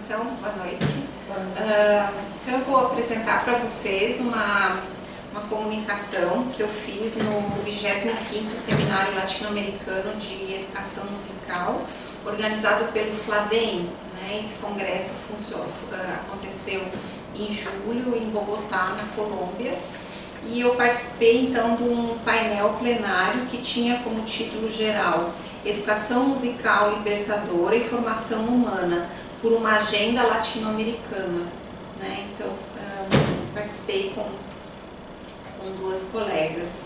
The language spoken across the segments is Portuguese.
então, boa noite. Então eu vou apresentar para vocês uma comunicação que eu fiz no 25º Seminário Latino-Americano de Educação Musical, organizado pelo FLADEM. Esse congresso aconteceu em julho em Bogotá, na Colômbia, e eu participei então de um painel plenário que tinha como título geral Educação Musical Libertadora e Formação Humana por uma Agenda Latino-Americana. Então, participei com duas colegas.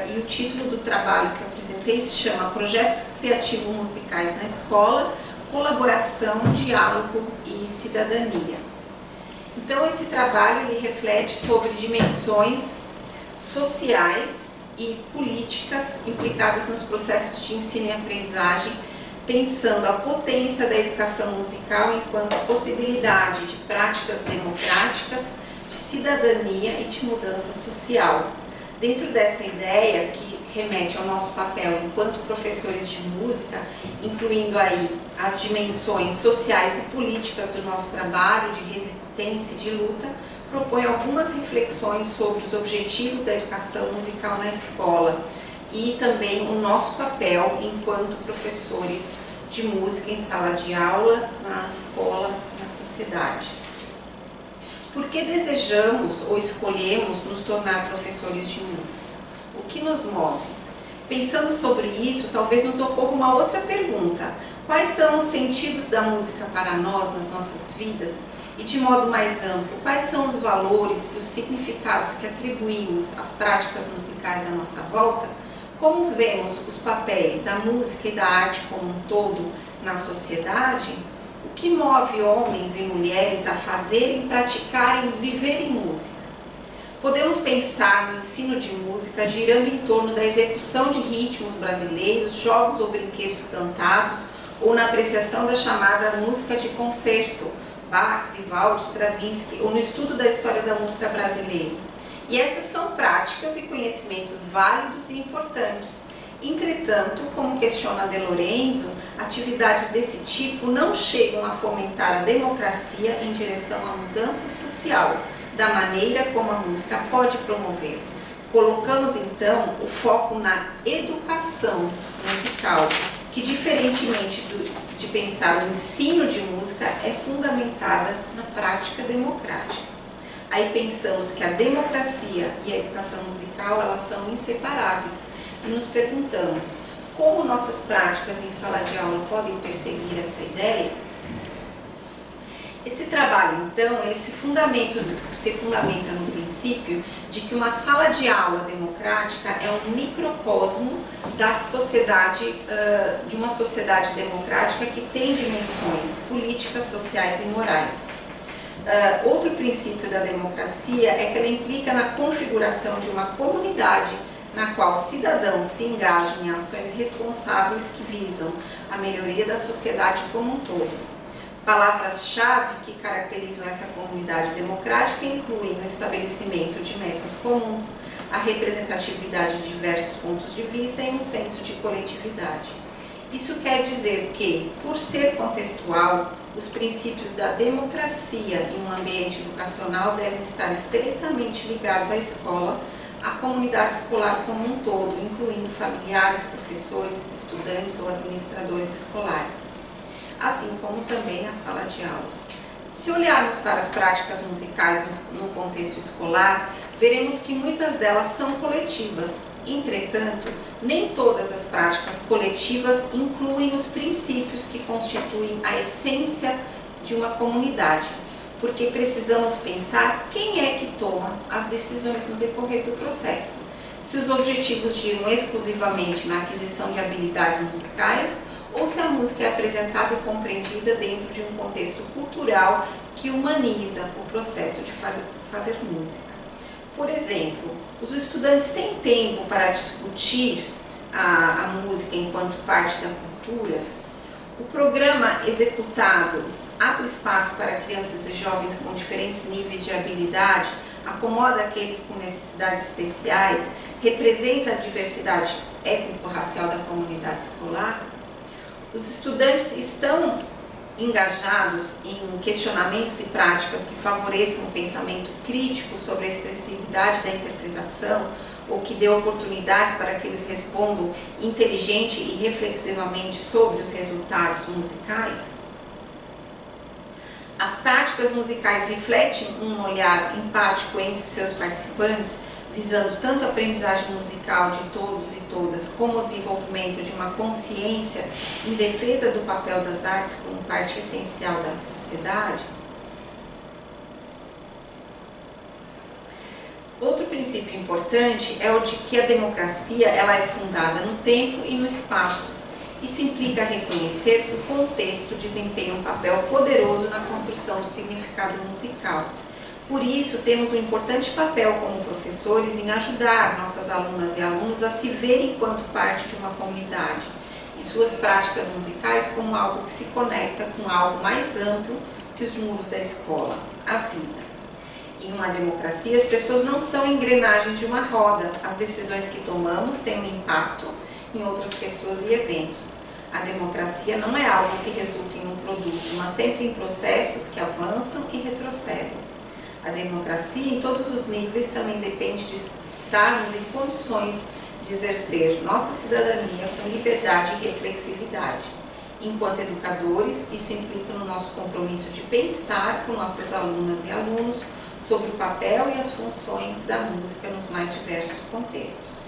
E o título do trabalho que eu apresentei se chama Projetos Criativos Musicais na Escola, Colaboração, Diálogo e Cidadania. Então, esse trabalho ele reflete sobre dimensões sociais e políticas implicadas nos processos de ensino e aprendizagem, pensando a potência da educação musical enquanto possibilidade de práticas democráticas, de cidadania e de mudança social. Dentro dessa ideia, que remete ao nosso papel enquanto professores de música, incluindo aí as dimensões sociais e políticas do nosso trabalho de resistência e de luta, propõe algumas reflexões sobre os objetivos da educação musical na escola e também o nosso papel enquanto professores de música em sala de aula, na escola, na sociedade. Por que desejamos ou escolhemos nos tornar professores de música? O que nos move? Pensando sobre isso, talvez nos ocorra uma outra pergunta. Quais são os sentidos da música para nós, nas nossas vidas? E de modo mais amplo, quais são os valores e os significados que atribuímos às práticas musicais à nossa volta? Como vemos os papéis da música e da arte como um todo na sociedade? O que move homens e mulheres a fazerem, praticarem e viverem música? Podemos pensar no ensino de música girando em torno da execução de ritmos brasileiros, jogos ou brinquedos cantados, ou na apreciação da chamada música de concerto, Bach, Vivaldi, Stravinsky, ou no estudo da história da música brasileira. E essas são práticas e conhecimentos válidos e importantes. Entretanto, como questiona De Lorenzo, atividades desse tipo não chegam a fomentar a democracia em direção à mudança social, da maneira como a música pode promover. Colocamos então o foco na educação musical, que diferentemente de pensar o ensino de música, é fundamentada na prática democrática. Aí pensamos que a democracia e a educação musical, elas são inseparáveis, e nos perguntamos como nossas práticas em sala de aula podem perseguir essa ideia. Esse trabalho, então, ele se fundamenta no princípio de que uma sala de aula democrática é um microcosmo da sociedade, de uma sociedade democrática que tem dimensões políticas, sociais e morais. Outro princípio da democracia é que ela implica na configuração de uma comunidade na qual cidadãos se engajam em ações responsáveis que visam a melhoria da sociedade como um todo. Palavras-chave que caracterizam essa comunidade democrática incluem o estabelecimento de metas comuns, a representatividade de diversos pontos de vista e um senso de coletividade. Isso quer dizer que, por ser contextual, os princípios da democracia em um ambiente educacional devem estar estreitamente ligados à escola, à comunidade escolar como um todo, incluindo familiares, professores, estudantes ou administradores escolares, assim como também a sala de aula. Se olharmos para as práticas musicais no contexto escolar, veremos que muitas delas são coletivas. Entretanto, nem todas as práticas coletivas incluem os princípios que constituem a essência de uma comunidade, porque precisamos pensar quem é que toma as decisões no decorrer do processo. Se os objetivos giram exclusivamente na aquisição de habilidades musicais, ou se a música é apresentada e compreendida dentro de um contexto cultural que humaniza o processo de fazer música. Por exemplo, os estudantes têm tempo para discutir a música enquanto parte da cultura? O programa executado abre espaço para crianças e jovens com diferentes níveis de habilidade, acomoda aqueles com necessidades especiais, representa a diversidade étnico-racial da comunidade escolar? Os estudantes estão engajados em questionamentos e práticas que favoreçam o pensamento crítico sobre a expressividade da interpretação, ou que dê oportunidades para que eles respondam inteligente e reflexivamente sobre os resultados musicais? As práticas musicais refletem um olhar empático entre seus participantes, visando tanto a aprendizagem musical de todos e todas, como o desenvolvimento de uma consciência em defesa do papel das artes como parte essencial da sociedade? Outro princípio importante é o de que a democracia ela é fundada no tempo e no espaço. Isso implica reconhecer que o contexto desempenha um papel poderoso na construção do significado musical. Por isso, temos um importante papel como professores em ajudar nossas alunas e alunos a se verem enquanto parte de uma comunidade e suas práticas musicais como algo que se conecta com algo mais amplo que os muros da escola, a vida. Em uma democracia, as pessoas não são engrenagens de uma roda. As decisões que tomamos têm um impacto em outras pessoas e eventos. A democracia não é algo que resulta em um produto, mas sempre em processos que avançam e retrocedem. A democracia, em todos os níveis, também depende de estarmos em condições de exercer nossa cidadania com liberdade e reflexividade. Enquanto educadores, isso implica no nosso compromisso de pensar com nossas alunas e alunos sobre o papel e as funções da música nos mais diversos contextos.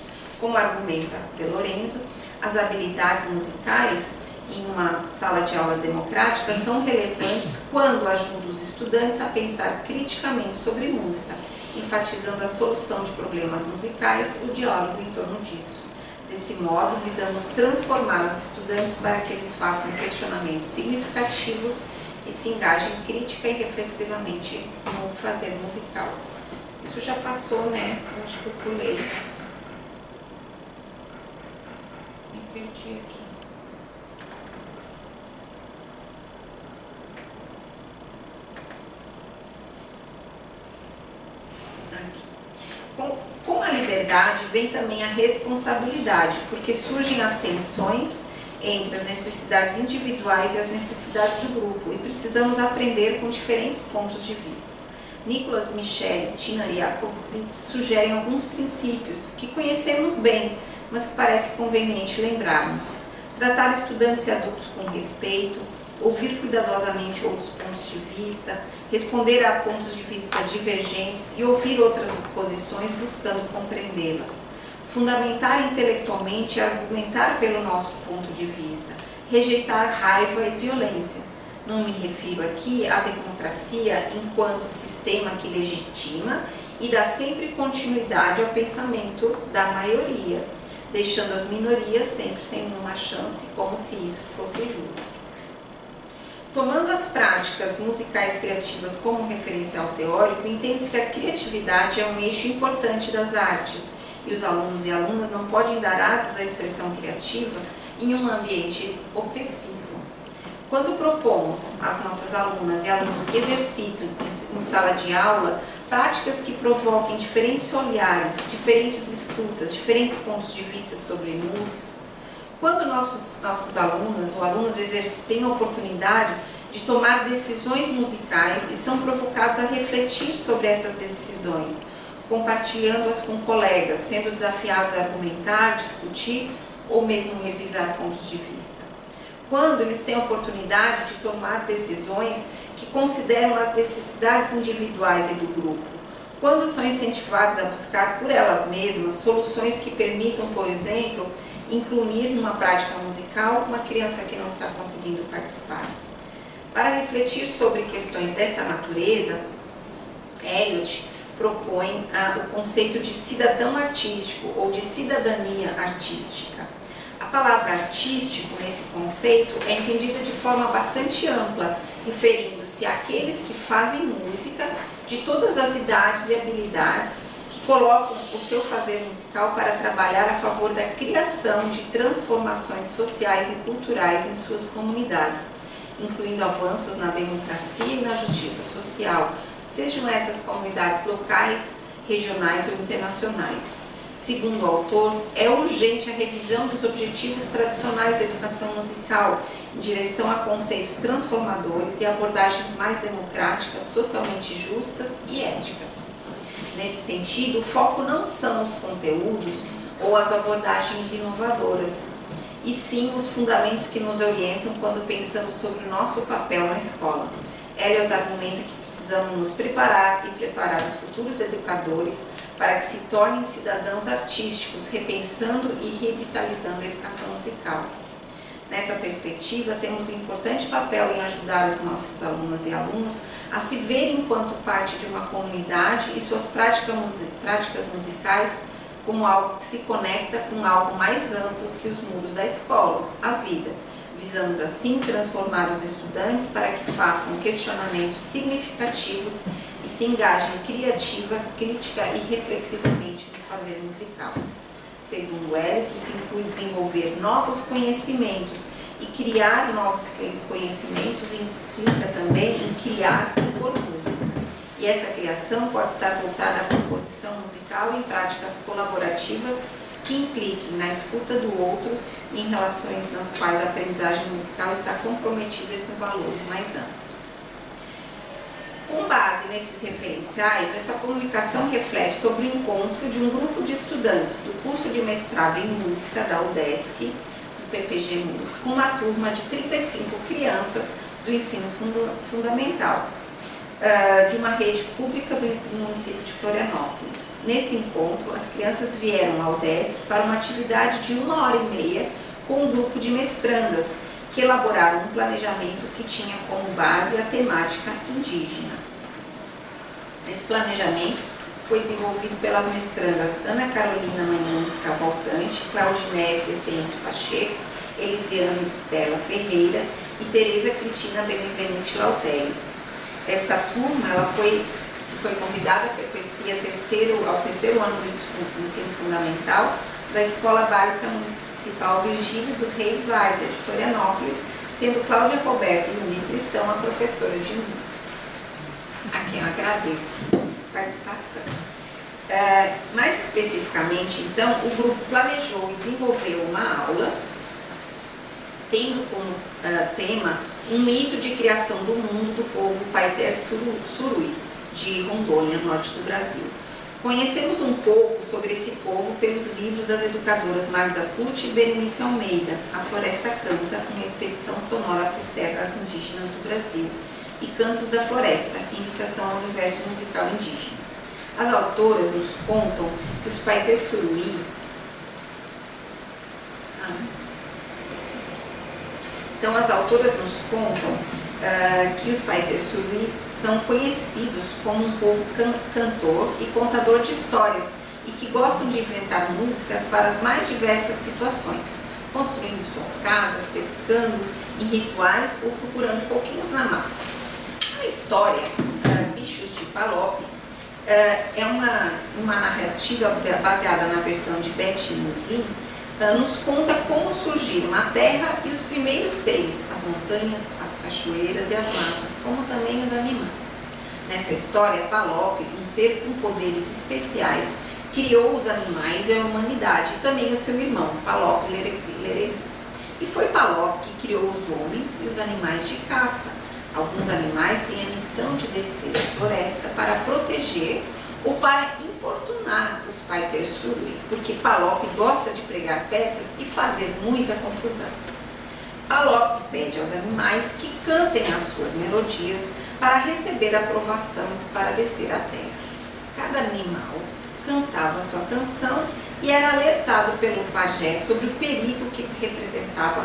Como argumenta De Lorenzo, as habilidades musicais em uma sala de aula democrática são relevantes quando ajudam os estudantes a pensar criticamente sobre música, enfatizando a solução de problemas musicais e o diálogo em torno disso. Desse modo, visamos transformar os estudantes para que eles façam questionamentos significativos e se engajem crítica e reflexivamente no fazer musical. Isso já passou, né? Acho que eu pulei. Me perdi aqui. Com a liberdade vem também a responsabilidade, porque surgem as tensões entre as necessidades individuais e as necessidades do grupo, e precisamos aprender com diferentes pontos de vista. Nicolas Michel e Tina Jakobowitz sugerem alguns princípios que conhecemos bem, mas que parece conveniente lembrarmos. Tratar estudantes e adultos com respeito, ouvir cuidadosamente outros pontos de vista, responder a pontos de vista divergentes e ouvir outras posições buscando compreendê-las. Fundamentar intelectualmente e argumentar pelo nosso ponto de vista, rejeitar raiva e violência. Não me refiro aqui à democracia enquanto sistema que legitima e dá sempre continuidade ao pensamento da maioria, deixando as minorias sempre sem nenhuma chance, como se isso fosse justo. Tomando as práticas musicais criativas como referencial teórico, entende-se que a criatividade é um eixo importante das artes e os alunos e alunas não podem dar asas à expressão criativa em um ambiente opressivo. Quando propomos às nossas alunas e alunos que exercitam em sala de aula práticas que provoquem diferentes olhares, diferentes escutas, diferentes pontos de vista sobre música, quando nossos alunas ou alunos têm a oportunidade de tomar decisões musicais e são provocados a refletir sobre essas decisões, compartilhando-as com colegas, sendo desafiados a argumentar, discutir ou mesmo revisar pontos de vista. Quando eles têm a oportunidade de tomar decisões que consideram as necessidades individuais e do grupo. Quando são incentivados a buscar por elas mesmas soluções que permitam, por exemplo, incluir numa prática musical uma criança que não está conseguindo participar. Para refletir sobre questões dessa natureza, Eliot propõe o conceito de cidadão artístico ou de cidadania artística. A palavra artístico, nesse conceito, é entendida de forma bastante ampla, referindo-se àqueles que fazem música de todas as idades e habilidades, que colocam o seu fazer musical para trabalhar a favor da criação de transformações sociais e culturais em suas comunidades, incluindo avanços na democracia e na justiça social, sejam essas comunidades locais, regionais ou internacionais. Segundo o autor, é urgente a revisão dos objetivos tradicionais da educação musical em direção a conceitos transformadores e abordagens mais democráticas, socialmente justas e éticas. Nesse sentido, o foco não são os conteúdos ou as abordagens inovadoras, e sim os fundamentos que nos orientam quando pensamos sobre o nosso papel na escola. Eliot argumenta que precisamos nos preparar e preparar os futuros educadores para que se tornem cidadãos artísticos, repensando e revitalizando a educação musical. Nessa perspectiva, temos um importante papel em ajudar os nossos alunas e alunos a se verem enquanto parte de uma comunidade e suas práticas musicais como algo que se conecta com algo mais amplo que os muros da escola, a vida. Visamos assim transformar os estudantes para que façam questionamentos significativos e se engajem criativa, crítica e reflexivamente no fazer musical. Segundo Eliot, isso inclui desenvolver novos conhecimentos, e criar novos conhecimentos implica também em criar por música. E essa criação pode estar voltada à composição musical em práticas colaborativas que impliquem na escuta do outro em relações nas quais a aprendizagem musical está comprometida com valores mais amplos. Com base nesses referenciais, essa comunicação reflete sobre o encontro de um grupo de estudantes do curso de mestrado em música da UDESC, do PPG MUS, com uma turma de 35 crianças do ensino fundamental, de uma rede pública do município de Florianópolis. Nesse encontro, as crianças vieram ao UDESC para uma atividade de 1h30 com um grupo de mestrandas, que elaboraram um planejamento que tinha como base a temática indígena. Esse planejamento foi desenvolvido pelas mestrandas Ana Carolina Manhães Cavalcante, Claudinéia Crescêncio Pacheco, Elisiane Perla Ferreira e Tereza Cristina Benevenuti Lautério. Essa turma ela foi convidada, pertencia ao terceiro ano do ensino fundamental da Escola Básica Municipal Virgílio dos Reis Várzea, de Florianópolis, sendo Cláudia Roberta e Uni Cristão a professora de música. A quem eu agradeço a participação. Mais especificamente, então, o grupo planejou e desenvolveu uma aula, tendo como tema um mito de criação do mundo do povo Paiter Surui, de Rondônia, norte do Brasil. Conhecemos um pouco sobre esse povo pelos livros das educadoras Magda Pucci e Berenice Almeida, A Floresta Canta, uma expedição sonora por terras indígenas do Brasil, e Cantos da Floresta, Iniciação ao Universo Musical Indígena. As autoras nos contam que os Paiter Surui Então, as autoras nos contam que os Paiter Surui são conhecidos como um povo cantor e contador de histórias e que gostam de inventar músicas para as mais diversas situações, construindo suas casas, pescando em rituais ou procurando pouquinhos na mata. A história Bichos de Palop é uma narrativa baseada na versão de Betty Mutlin. Nos conta como surgiram a terra e os primeiros seres, as montanhas, as cachoeiras e as matas, como também os animais. Nessa história, Palop, um ser com poderes especiais, criou os animais e a humanidade, e também o seu irmão, Palop Leregu. E foi Palop que criou os homens e os animais de caça. Alguns animais têm a missão de descer a floresta para proteger ou para importunar os Paiter Surui, porque Palop gosta de pregar peças e fazer muita confusão. Palop pede aos animais que cantem as suas melodias para receber aprovação para descer à terra. Cada animal cantava sua canção e era alertado pelo pajé sobre o perigo que representavam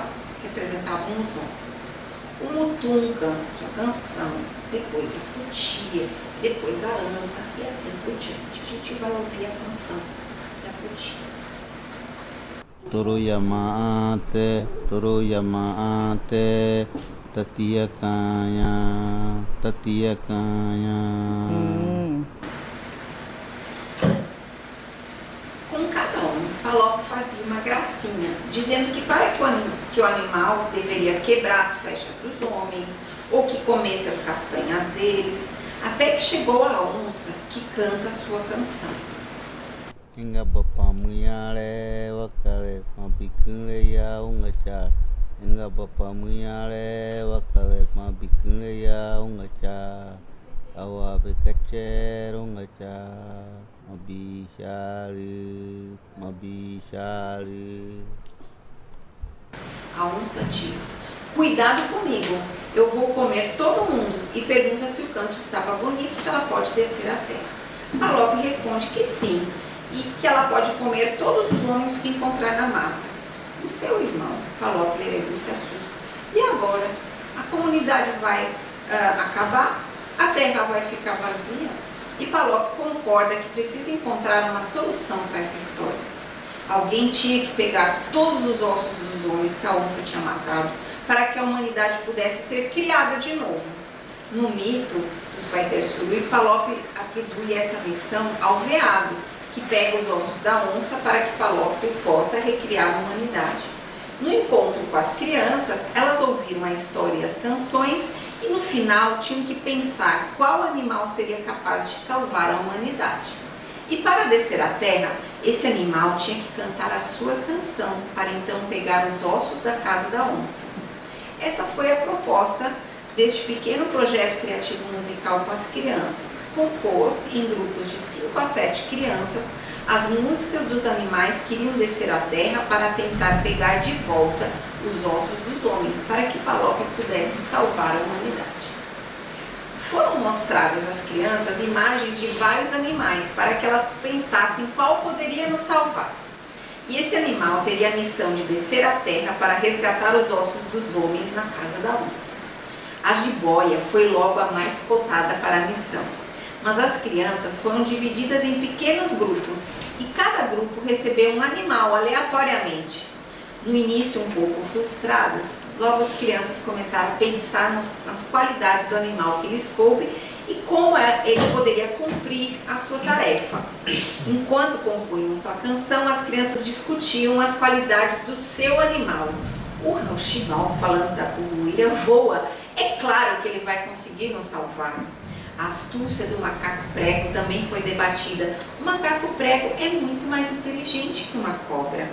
os homens. O Mutum canta sua canção, depois a Cutia, depois a Anta e assim por diante. A gente vai ouvir a canção da Cutia. Toro Yamaate, Tatia Kanya. Com cada um, Palop fazia uma gracinha, dizendo que para que o animal deveria quebrar as flechas dos homens, ou que comesse as castanhas deles, até que chegou a onça, que canta a sua canção. Enga bapa muyale wakale mabikule ya ungacha. Enga bapa muyale wakale mabikule ya ungacha. Awa bekacer ungacha. Mabishali. A onça diz: cuidado comigo, eu vou comer todo mundo. E pergunta se o canto estava bonito, se ela pode descer a terra. Palope responde que sim, e que ela pode comer todos os homens que encontrar na mata. O seu irmão, Palope Leregu, se assusta. E agora? A comunidade vai acabar? A terra vai ficar vazia? E Palope concorda que precisa encontrar uma solução para essa história. Alguém tinha que pegar todos os ossos dos homens que a onça tinha matado para que a humanidade pudesse ser criada de novo. No mito dos Paitersuru, Palope atribui essa missão ao veado, que pega os ossos da onça para que Palope possa recriar a humanidade. No encontro com as crianças, elas ouviram a história e as canções e no final tinham que pensar qual animal seria capaz de salvar a humanidade. E para descer à terra, esse animal tinha que cantar a sua canção para então pegar os ossos da casa da onça. Essa foi a proposta deste pequeno projeto criativo musical com as crianças, compor em grupos de 5 a 7 crianças as músicas dos animais que iriam descer à terra para tentar pegar de volta os ossos dos homens, para que Palope pudesse salvar a humanidade. Foram mostradas às crianças imagens de vários animais para que elas pensassem qual poderia nos salvar. E esse animal teria a missão de descer à terra para resgatar os ossos dos homens na casa da onça. A jiboia foi logo a mais cotada para a missão, mas as crianças foram divididas em pequenos grupos e cada grupo recebeu um animal aleatoriamente. No início, um pouco frustradas, logo as crianças começaram a pensar nas qualidades do animal que lhes coube e como ele poderia cumprir a sua tarefa. Enquanto compunham sua canção, as crianças discutiam as qualidades do seu animal. O Rauchibal, falando da Puruíra, voa. É claro que ele vai conseguir nos salvar. A astúcia do macaco prego também foi debatida. O macaco prego é muito mais inteligente que uma cobra.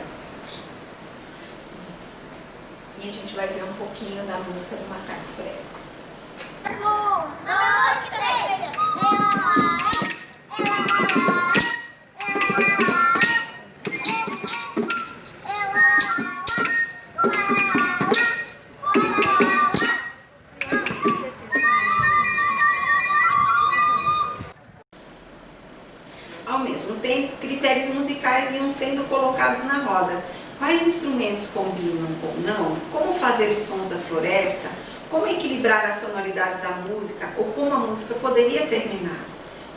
E a gente vai ver um pouquinho da música do macaco prego. 1, 2, 3. Ao mesmo tempo, critérios musicais iam sendo colocados na roda. Quais instrumentos combinam ou não? Como fazer os sons da floresta? Como equilibrar as sonoridades da música? Ou como a música poderia terminar?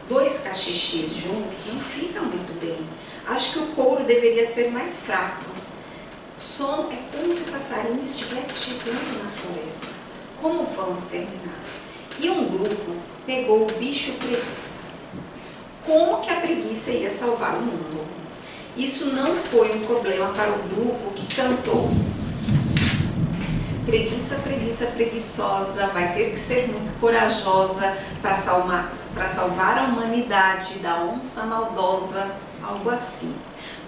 2 cachixis juntos não fica muito bem. Acho que o couro deveria ser mais fraco. O som é como se o passarinho estivesse chegando na floresta. Como vamos terminar? E um grupo pegou o bicho preguiça. Como que a preguiça ia salvar o mundo? Isso não foi um problema para o grupo que cantou. Preguiça, preguiça, preguiçosa, vai ter que ser muito corajosa para salvar a humanidade da onça maldosa, algo assim.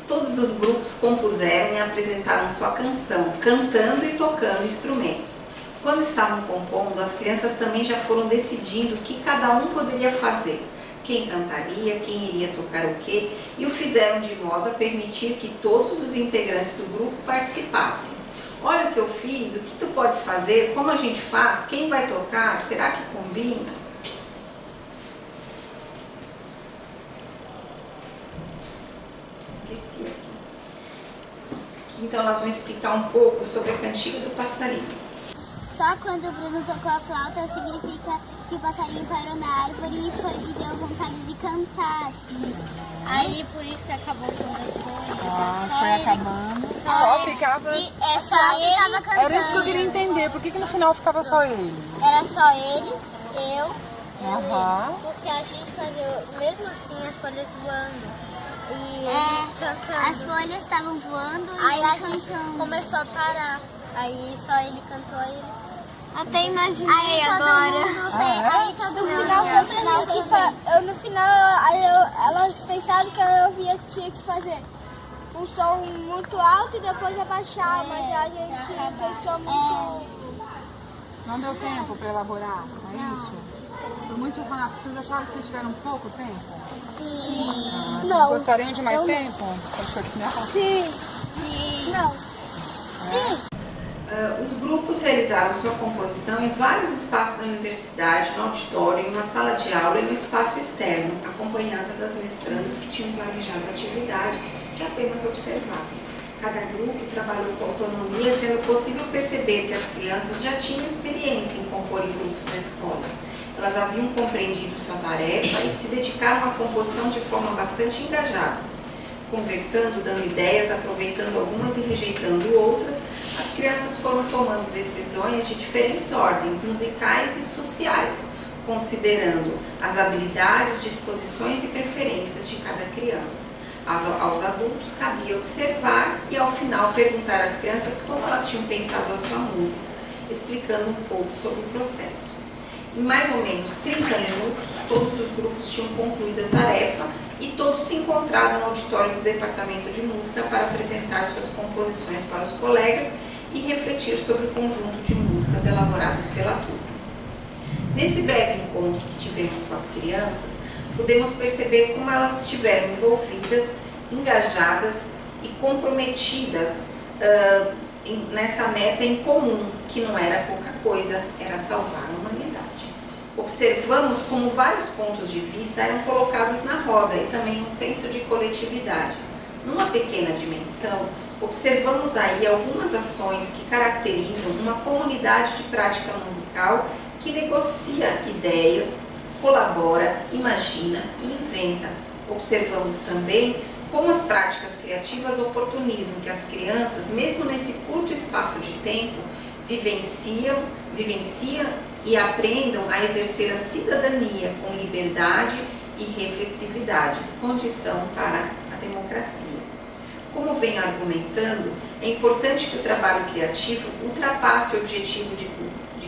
Todos os grupos compuseram e apresentaram sua canção, cantando e tocando instrumentos. Quando estavam compondo, as crianças também já foram decidindo o que cada um poderia fazer. Quem cantaria, quem iria tocar o quê, e o fizeram de modo a permitir que todos os integrantes do grupo participassem. Olha o que eu fiz, o que tu podes fazer, como a gente faz, quem vai tocar, será que combina? Esqueci aqui. Então elas vão explicar um pouco sobre a cantiga do passarinho. Só quando o Bruno tocou a flauta significa que o passarinho parou na árvore e deu vontade de cantar, assim. Aí por isso que acabou com as coisas. Foi acabando. Só ficava. Só ele ficava cantando. Era isso que eu queria entender. Por que no final ficava só ele? Era só ele, eu Aham. porque a gente fazia, mesmo assim, as folhas voando. E a gente cantando. As folhas estavam voando e aí a gente começou a parar. Aí só ele cantou, aí ele... Até imaginei aí, agora. Aí todo mundo... No final, elas pensaram que eu tinha que fazer um som muito alto e depois abaixar, mas a gente pensou muito... Não deu tempo para elaborar, é isso? Foi muito rápido. Vocês acharam que vocês tiveram pouco tempo? Sim. Ah, Não. Vocês gostariam de mais tempo? Sim. Não. Sim. Os grupos realizaram sua composição em vários espaços da universidade, no auditório, em uma sala de aula e no espaço externo, acompanhadas das mestrandas que tinham planejado a atividade e apenas observavam. Cada grupo trabalhou com autonomia, sendo possível perceber que as crianças já tinham experiência em compor em grupos na escola. Elas haviam compreendido sua tarefa e se dedicaram à composição de forma bastante engajada. Conversando, dando ideias, aproveitando algumas e rejeitando outras, as crianças foram tomando decisões de diferentes ordens, musicais e sociais, considerando as habilidades, disposições e preferências de cada criança. Aos adultos cabia observar e, ao final, perguntar às crianças como elas tinham pensado a sua música, explicando um pouco sobre o processo. Em mais ou menos 30 minutos, todos os grupos tinham concluído a tarefa e todos se encontraram no auditório do Departamento de Música para apresentar suas composições para os colegas e refletir sobre o conjunto de músicas elaboradas pela turma. Nesse breve encontro que tivemos com as crianças, podemos perceber como elas estiveram envolvidas, engajadas e comprometidas nessa meta em comum, que não era pouca coisa, era salvar a humanidade. Observamos como vários pontos de vista eram colocados na roda e também um senso de coletividade. Numa pequena dimensão, observamos aí algumas ações que caracterizam uma comunidade de prática musical que negocia ideias, colabora, imagina e inventa. Observamos também como as práticas criativas oportunizam que as crianças, mesmo nesse curto espaço de tempo, vivenciam e aprendam a exercer a cidadania com liberdade e reflexividade, condição para a democracia. Como venho argumentando, é importante que o trabalho criativo ultrapasse o objetivo de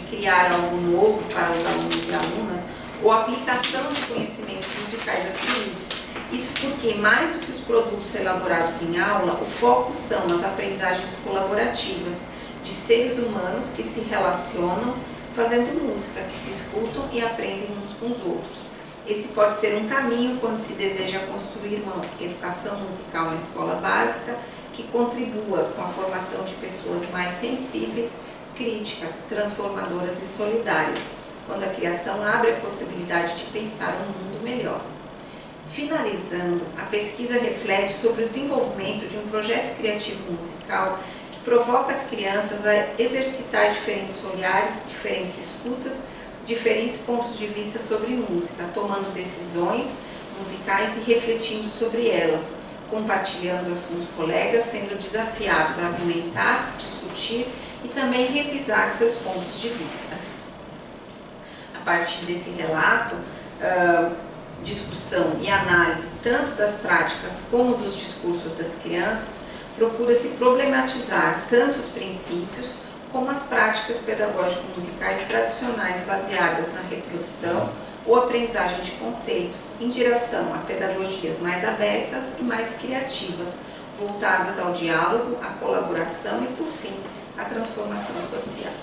criar algo novo para os alunos e alunas ou aplicação de conhecimentos musicais adquiridos. Isso porque, mais do que os produtos elaborados em aula, o foco são as aprendizagens colaborativas de seres humanos que se relacionam fazendo música, que se escutam e aprendem uns com os outros. Esse pode ser um caminho quando se deseja construir uma educação musical na escola básica que contribua com a formação de pessoas mais sensíveis, críticas, transformadoras e solidárias, quando a criação abre a possibilidade de pensar um mundo melhor. Finalizando, a pesquisa reflete sobre o desenvolvimento de um projeto criativo musical que provoca as crianças a exercitar diferentes olhares, diferentes escutas, diferentes pontos de vista sobre música, tomando decisões musicais e refletindo sobre elas, compartilhando-as com os colegas, sendo desafiados a argumentar, discutir e também revisar seus pontos de vista. A partir desse relato, discussão e análise tanto das práticas como dos discursos das crianças, procura-se problematizar tanto os princípios como as práticas pedagógico-musicais tradicionais baseadas na reprodução ou aprendizagem de conceitos, em direção a pedagogias mais abertas e mais criativas, voltadas ao diálogo, à colaboração e, por fim, à transformação social.